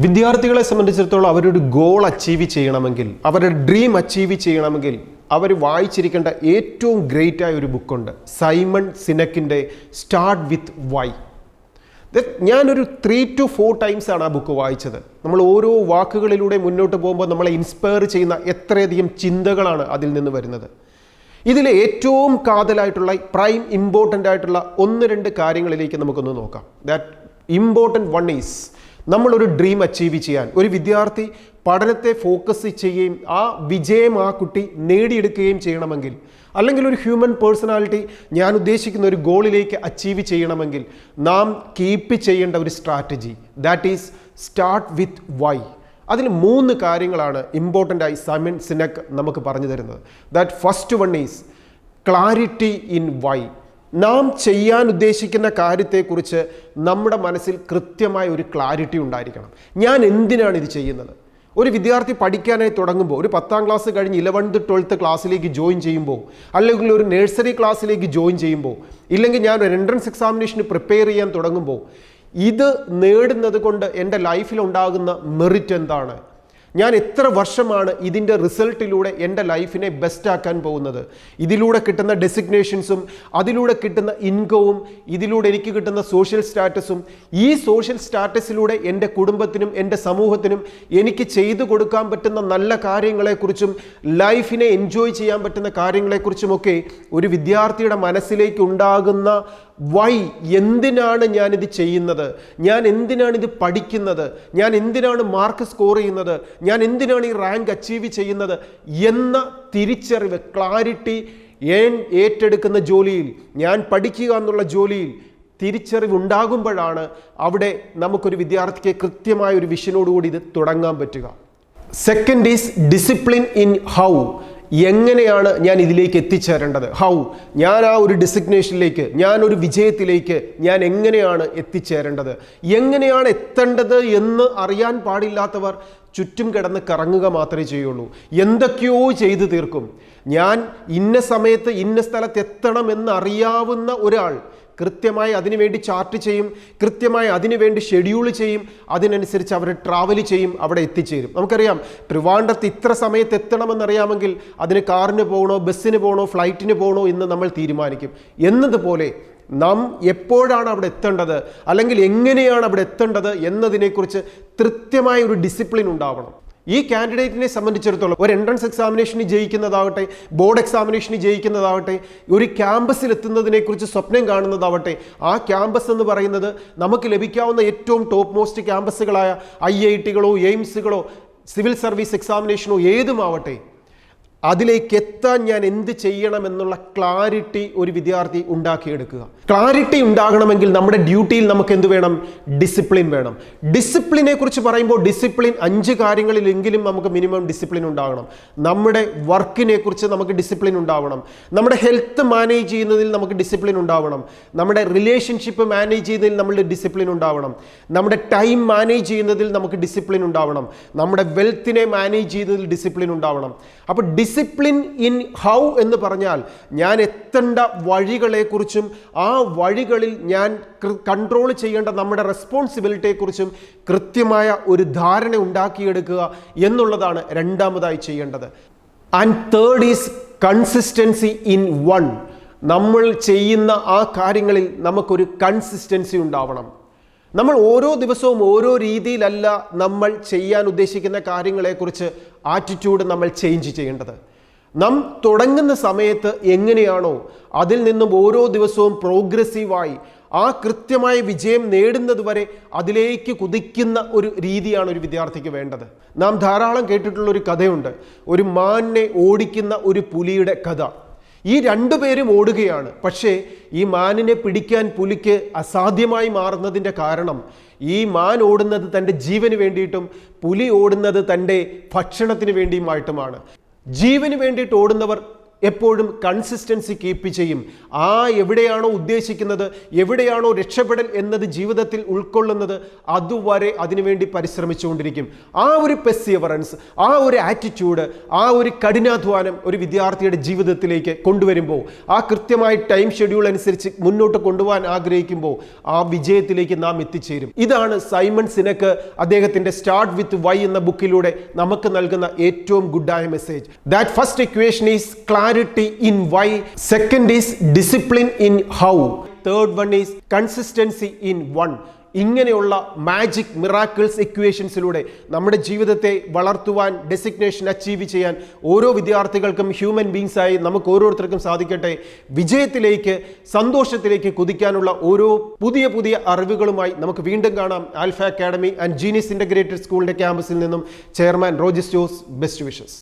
വിദ്യാർത്ഥികളെ സംബന്ധിച്ചിടത്തോളം അവരൊരു ഗോൾ അച്ചീവ് ചെയ്യണമെങ്കിൽ, അവരുടെ ഡ്രീം അച്ചീവ് ചെയ്യണമെങ്കിൽ അവർ വായിച്ചിരിക്കേണ്ട ഏറ്റവും ഗ്രേറ്റ് ആയ ഒരു ബുക്കുണ്ട്, സൈമൺ സിനക്കിൻ്റെ സ്റ്റാർട്ട് വിത്ത് വൈ. ഞാനൊരു 3 to 4 times ആണ് ആ ബുക്ക് വായിച്ചത്. നമ്മൾ ഓരോ വാക്കുകളിലൂടെ മുന്നോട്ട് പോകുമ്പോൾ നമ്മളെ ഇൻസ്പയർ ചെയ്യുന്ന എത്രയധികം ചിന്തകളാണ് അതിൽ നിന്ന് വരുന്നത്. ഇതിലെ ഏറ്റവും കാതലായിട്ടുള്ള പ്രൈം ഇമ്പോർട്ടൻ്റ് ആയിട്ടുള്ള 1-2 കാര്യങ്ങളിലേക്ക് നമുക്കൊന്ന് നോക്കാം. ദാറ്റ് ഇമ്പോർട്ടൻറ്റ് വൺ ഈസ്, നമ്മളൊരു ഡ്രീം അച്ചീവ് ചെയ്യാൻ ഒരു വിദ്യാർത്ഥി പഠനത്തെ ഫോക്കസ് ചെയ്യുകയും ആ വിജയം ആ കുട്ടി നേടിയെടുക്കുകയും ചെയ്യണമെങ്കിൽ, അല്ലെങ്കിൽ ഒരു ഹ്യൂമൻ പേഴ്സണാലിറ്റി ഞാൻ ഉദ്ദേശിക്കുന്ന ഒരു ഗോളിലേക്ക് അച്ചീവ് ചെയ്യണമെങ്കിൽ നാം കീപ്പ് ചെയ്യേണ്ട ഒരു strategy, that is start with why. അതിൽ 3 കാര്യങ്ങളാണ് ഇമ്പോർട്ടൻ്റ് ആയി സൈമൺ സിനക്ക് നമുക്ക് പറഞ്ഞു തരുന്നത്. That first one is clarity in why. നാം ചെയ്യാൻ ഉദ്ദേശിക്കുന്ന കാര്യത്തെക്കുറിച്ച് നമ്മുടെ മനസ്സിൽ കൃത്യമായ ഒരു ക്ലാരിറ്റി ഉണ്ടായിരിക്കണം. ഞാൻ എന്തിനാണ് ഇത് ചെയ്യുന്നത്? ഒരു വിദ്യാർത്ഥി പഠിക്കാനായി തുടങ്ങുമ്പോൾ, ഒരു 10ാം ക്ലാസ് കഴിഞ്ഞ് 11th 12th ക്ലാസ്സിലേക്ക് ജോയിൻ ചെയ്യുമ്പോൾ, അല്ലെങ്കിൽ ഒരു നഴ്സറി ക്ലാസ്സിലേക്ക് ജോയിൻ ചെയ്യുമ്പോൾ, ഇല്ലെങ്കിൽ ഞാൻ ഒരു എൻട്രൻസ് എക്സാമിനേഷന് പ്രിപ്പയർ ചെയ്യാൻ തുടങ്ങുമ്പോൾ, ഇത് നേടുന്നത് കൊണ്ട് എൻ്റെ ലൈഫിൽ ഉണ്ടാകുന്ന മെറിറ്റ് എന്താണ്? ഞാൻ എത്ര വർഷമാണ് ഇതിൻ്റെ റിസൾട്ടിലൂടെ എൻ്റെ ലൈഫിനെ ബെസ്റ്റ് ആക്കാൻ പോകുന്നത്? ഇതിലൂടെ കിട്ടുന്ന ഡെസിഗ്നേഷൻസും, അതിലൂടെ കിട്ടുന്ന ഇൻകവും, ഇതിലൂടെ എനിക്ക് കിട്ടുന്ന സോഷ്യൽ സ്റ്റാറ്റസും, ഈ സോഷ്യൽ സ്റ്റാറ്റസിലൂടെ എൻ്റെ കുടുംബത്തിനും എൻ്റെ സമൂഹത്തിനും എനിക്ക് ചെയ്തു കൊടുക്കാൻ പറ്റുന്ന നല്ല കാര്യങ്ങളെക്കുറിച്ചും ലൈഫിനെ എൻജോയ് ചെയ്യാൻ പറ്റുന്ന കാര്യങ്ങളെക്കുറിച്ചുമൊക്കെ ഒരു വിദ്യാർത്ഥിയുടെ മനസ്സിലേക്ക് ഉണ്ടാകുന്ന വൈ, എന്തിനാണ് ഞാനിത് ചെയ്യുന്നത്, ഞാൻ എന്തിനാണ് ഇത് പഠിക്കുന്നത്, ഞാൻ എന്തിനാണ് മാർക്ക് സ്കോർ ചെയ്യുന്നത്, ഞാൻ എന്തിനാണ് ഈ റാങ്ക് അച്ചീവ് ചെയ്യുന്നത് എന്ന തിരിച്ചറിവ്, ക്ലാരിറ്റി, ഏറ്റെടുക്കുന്ന ജോലിയിൽ, ഞാൻ പഠിക്കുക എന്നുള്ള ജോലിയിൽ തിരിച്ചറിവ് ഉണ്ടാകുമ്പോഴാണ് അവിടെ നമുക്കൊരു വിദ്യാർത്ഥിക്ക് കൃത്യമായ ഒരു വിഷനോടുകൂടി ഇത് തുടങ്ങാൻ പറ്റുക. Second is discipline in how. എങ്ങനെയാണ് ഞാൻ ഇതിലേക്ക് എത്തിച്ചേരേണ്ടത്? ഹൗ, ഞാൻ ആ ഒരു ഡെസിഗ്നേഷനിലേക്ക്, ഞാൻ ഒരു വിജയത്തിലേക്ക് ഞാൻ എങ്ങനെയാണ് എത്തിച്ചേരേണ്ടത്? എങ്ങനെയാണ് എത്തേണ്ടത് എന്ന് അറിയാൻ പാടില്ലാത്തവർ ചുറ്റും കിടന്ന് കറങ്ങുക മാത്രമേ ചെയ്യുള്ളൂ. എന്തൊക്കെയോ ചെയ്തു തീർക്കും. ഞാൻ ഇന്ന സമയത്ത് ഇന്ന സ്ഥലത്ത് എത്തണം എന്നറിയാവുന്ന ഒരാൾ കൃത്യമായി അതിനുവേണ്ടി ചാർട്ട് ചെയ്യും, കൃത്യമായി അതിനുവേണ്ടി ഷെഡ്യൂൾ ചെയ്യും, അതിനനുസരിച്ച് അവർ ട്രാവൽ ചെയ്യും, അവിടെ എത്തിച്ചേരും. നമുക്കറിയാം, ട്രിവാൻഡ്രത്ത് ഇത്ര സമയത്ത് എത്തണമെന്നറിയാമെങ്കിൽ അതിന് കാറിന് പോകണോ, ബസ്സിന് പോകണോ, ഫ്ലൈറ്റിന് പോകണോ എന്ന് നമ്മൾ തീരുമാനിക്കും. എന്നതുപോലെ നാം എപ്പോഴാണ് അവിടെ എത്തേണ്ടത്, അല്ലെങ്കിൽ എങ്ങനെയാണ് അവിടെ എത്തേണ്ടത് എന്നതിനെക്കുറിച്ച് കൃത്യമായ ഒരു ഡിസിപ്ലിൻ ഉണ്ടാവണം. ഈ കാൻഡിഡേറ്റിനെ സംബന്ധിച്ചിടത്തോളം ഒരു എൻട്രൻസ് എക്സാമിനേഷന് ജയിക്കുന്നതാവട്ടെ, ബോർഡ് എക്സാമിനേഷന് ജയിക്കുന്നതാവട്ടെ, ഒരു ക്യാമ്പസിൽ എത്തുന്നതിനെക്കുറിച്ച് സ്വപ്നം കാണുന്നതാവട്ടെ, ആ ക്യാമ്പസ് എന്ന് പറയുന്നത് നമുക്ക് ലഭിക്കാവുന്ന ഏറ്റവും ടോപ്പ് മോസ്റ്റ് ക്യാമ്പസുകളായ IITകളോ എയിംസുകളോ സിവിൽ സർവീസ് എക്സാമിനേഷനോ ഏതുമാവട്ടെ, അതിലേക്ക് എത്താൻ ഞാൻ എന്ത് ചെയ്യണമെന്നുള്ള ക്ലാരിറ്റി ഒരു വിദ്യാർത്ഥി ഉണ്ടാക്കിയെടുക്കുക. ക്ലാരിറ്റി ഉണ്ടാകണമെങ്കിൽ നമ്മുടെ ഡ്യൂട്ടിയിൽ നമുക്ക് എന്ത് വേണം? ഡിസിപ്ലിൻ വേണം. ഡിസിപ്ലിനെ കുറിച്ച് പറയുമ്പോൾ ഡിസിപ്ലിൻ 5 കാര്യങ്ങളിലെങ്കിലും നമുക്ക് മിനിമം ഡിസിപ്ലിൻ ഉണ്ടാകണം. നമ്മുടെ വർക്കിനെ കുറിച്ച് നമുക്ക് ഡിസിപ്ലിൻ ഉണ്ടാവണം, നമ്മുടെ ഹെൽത്ത് മാനേജ് ചെയ്യുന്നതിൽ നമുക്ക് ഡിസിപ്ലിൻ ഉണ്ടാവണം, നമ്മുടെ റിലേഷൻഷിപ്പ് മാനേജ് ചെയ്യുന്നതിൽ നമ്മളുടെ ഡിസിപ്ലിൻ ഉണ്ടാവണം, നമ്മുടെ ടൈം മാനേജ് ചെയ്യുന്നതിൽ നമുക്ക് ഡിസിപ്ലിൻ ഉണ്ടാവണം, നമ്മുടെ വെൽത്തിനെ മാനേജ് ചെയ്യുന്നതിൽ ഡിസിപ്ലിൻ ഉണ്ടാവണം. അപ്പോൾ ഡിസിപ്ലിൻ ഇൻ ഹൗ എന്ന് പറഞ്ഞാൽ ഞാൻ എത്തേണ്ട വഴികളെക്കുറിച്ചും ആ വഴികളിൽ ഞാൻ കൺട്രോൾ ചെയ്യേണ്ട നമ്മുടെ റെസ്പോൺസിബിലിറ്റിയെക്കുറിച്ചും കൃത്യമായ ഒരു ധാരണ ഉണ്ടാക്കിയെടുക്കുക എന്നുള്ളതാണ് രണ്ടാമതായി ചെയ്യേണ്ടത്. And third is consistency in one. നമ്മൾ ചെയ്യുന്ന ആ കാര്യങ്ങളിൽ നമുക്കൊരു കൺസിസ്റ്റൻസി ഉണ്ടാവണം. നമ്മൾ ഓരോ ദിവസവും ഓരോ രീതിയിലല്ല നമ്മൾ ചെയ്യാൻ ഉദ്ദേശിക്കുന്ന കാര്യങ്ങളെക്കുറിച്ച് ആറ്റിറ്റ്യൂഡ് നമ്മൾ ചേഞ്ച് ചെയ്യേണ്ടത്. നാം തുടങ്ങുന്ന സമയത്ത് എങ്ങനെയാണോ അതിൽ നിന്നും ഓരോ ദിവസവും പ്രോഗ്രസീവായി ആ കൃത്യമായ വിജയം നേടുന്നത് വരെ അതിലേക്ക് കുതിക്കുന്ന ഒരു രീതിയാണ് ഒരു വിദ്യാർത്ഥിക്ക് വേണ്ടത്. നാം ധാരാളം കേട്ടിട്ടുള്ളൊരു കഥയുണ്ട്, ഒരു മാനിനെ ഓടിക്കുന്ന ഒരു പുലിയുടെ കഥ. ഈ 2 പേരും ഓടുകയാണ്. പക്ഷേ ഈ മാനിനെ പിടിക്കാൻ പുലിക്ക് അസാധ്യമായി മാറുന്നതിൻ്റെ കാരണം ഈ മാൻ ഓടുന്നത് തൻ്റെ ജീവന് വേണ്ടിയിട്ടും പുലി ഓടുന്നത് തൻ്റെ ഭക്ഷണത്തിന് വേണ്ടിയുമായിട്ടുമാണ്. ജീവന് വേണ്ടിയിട്ട് ഓടുന്നവർ എപ്പോഴും കൺസിസ്റ്റൻസി കീപ്പ് ചെയ്യും. എവിടെയാണോ ഉദ്ദേശിക്കുന്നത്, എവിടെയാണോ രക്ഷപ്പെടൽ എന്നത് ജീവിതത്തിൽ ഉൾക്കൊള്ളുന്നത്, അതുവരെ അതിനുവേണ്ടി പരിശ്രമിച്ചുകൊണ്ടിരിക്കും. ആ ഒരു പെർസിയവറൻസ്, ആ ഒരു ആറ്റിറ്റ്യൂഡ്, ആ ഒരു കഠിനാധ്വാനം ഒരു വിദ്യാർത്ഥിയുടെ ജീവിതത്തിലേക്ക് കൊണ്ടുവരുമ്പോൾ, ആ കൃത്യമായ ടൈം ഷെഡ്യൂൾ അനുസരിച്ച് മുന്നോട്ട് കൊണ്ടുപോകാൻ ആഗ്രഹിക്കുമ്പോൾ ആ വിജയത്തിലേക്ക് നാം എത്തിച്ചേരും. ഇതാണ് സൈമൺ സിനക്ക് അദ്ദേഹത്തിന്റെ സ്റ്റാർട്ട് വിത്ത് വൈ എന്ന ബുക്കിലൂടെ നമുക്ക് നൽകുന്ന ഏറ്റവും ഗുഡായ message. That first equation is clarity in why, second is discipline in how, third one is consistency in one. ഇങ്ങനെയുള്ള മാജിക് മിറാക്കിൾസ് ഇക്വേഷൻസിലൂടെ നമ്മുടെ ജീവിതത്തെ വളർത്തുവാൻ, ഡെസിഗ്നേഷൻ അച്ചീവ് ചെയ്യാൻ ഓരോ വിദ്യാർത്ഥികൾക്കും, ഹ്യൂമൻ ബീങ്സായി നമുക്ക് ഓരോരുത്തർക്കും സാധിക്കട്ടെ. വിജയത്തിലേക്ക്, സന്തോഷത്തിലേക്ക് കുതിക്കാനുള്ള ഓരോ പുതിയ പുതിയ അറിവുകളുമായി നമുക്ക് വീണ്ടും കാണാം. Alpha academy and genius integrated സ്കൂളിന്റെ ക്യാമ്പസിൽ നിന്നും chairman Rojis Jose. Best wishes.